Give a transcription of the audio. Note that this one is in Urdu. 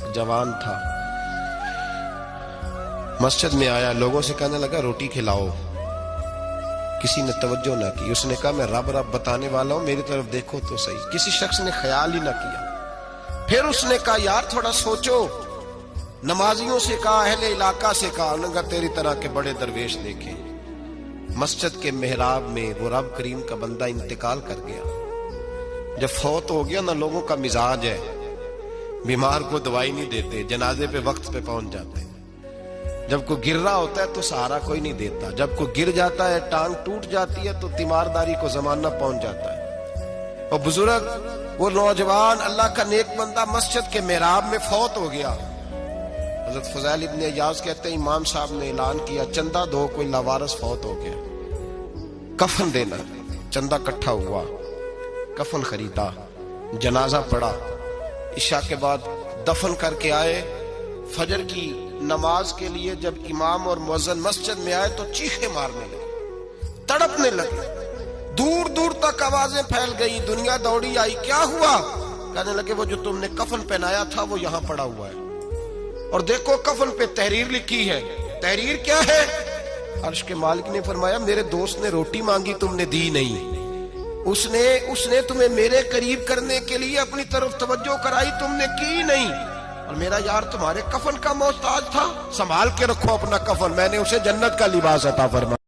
ایک جوان تھا، مسجد میں آیا، لوگوں سے کہنے لگا روٹی کھلاؤ، کسی نے توجہ نہ کی۔ اس نے کہا میں رب رب بتانے والا ہوں، میری طرف دیکھو تو صحیح۔ کسی شخص نے خیال ہی نہ کیا۔ پھر اس نے کہا یار تھوڑا سوچو، نمازیوں سے کہا، اہل علاقہ سے کہا، انہوں نے کہا تیری طرح کے بڑے درویش دیکھیں۔ مسجد کے محراب میں وہ رب کریم کا بندہ انتقال کر گیا۔ جب فوت ہو گیا نا، لوگوں کا مزاج ہے، بیمار کو دوائی نہیں دیتے، جنازے پہ وقت پہ پہنچ جاتے ہیں۔ جب کوئی گر رہا ہوتا ہے تو سہارا کوئی نہیں دیتا، جب کوئی گر جاتا ہے، ٹانگ ٹوٹ جاتی ہے، تو تیمارداری کو زمانہ پہنچ جاتا ہے۔ اور بزرگ، وہ نوجوان اللہ کا نیک بندہ مسجد کے محراب میں فوت ہو گیا۔ حضرت فضیل ابن عیاض کہتے ہیں امام صاحب نے اعلان کیا چندہ دو، کوئی لاوارث فوت ہو گیا، کفن دینا۔ چندہ کٹھا ہوا، کفن خریدا، جنازہ پڑا، عشاء کے بعد دفن کر کے آئے۔ فجر کی نماز کے لیے جب امام اور مؤذن مسجد میں آئے تو چیخیں مارنے لگے، تڑپنے لگے، دور دور تک آوازیں پھیل گئی، دنیا دوڑی آئی۔ کیا ہوا؟ کہنے لگے وہ جو تم نے کفن پہنایا تھا وہ یہاں پڑا ہوا ہے، اور دیکھو کفن پہ تحریر لکھی ہے۔ تحریر کیا ہے؟ عرش کے مالک نے فرمایا میرے دوست نے روٹی مانگی، تم نے دی نہیں، اس نے تمہیں میرے قریب کرنے کے لیے اپنی طرف توجہ کرائی، تم نے کی نہیں، اور میرا یار تمہارے کفن کا محتاج تھا، سنبھال کے رکھو اپنا کفن، میں نے اسے جنت کا لباس عطا فرمایا۔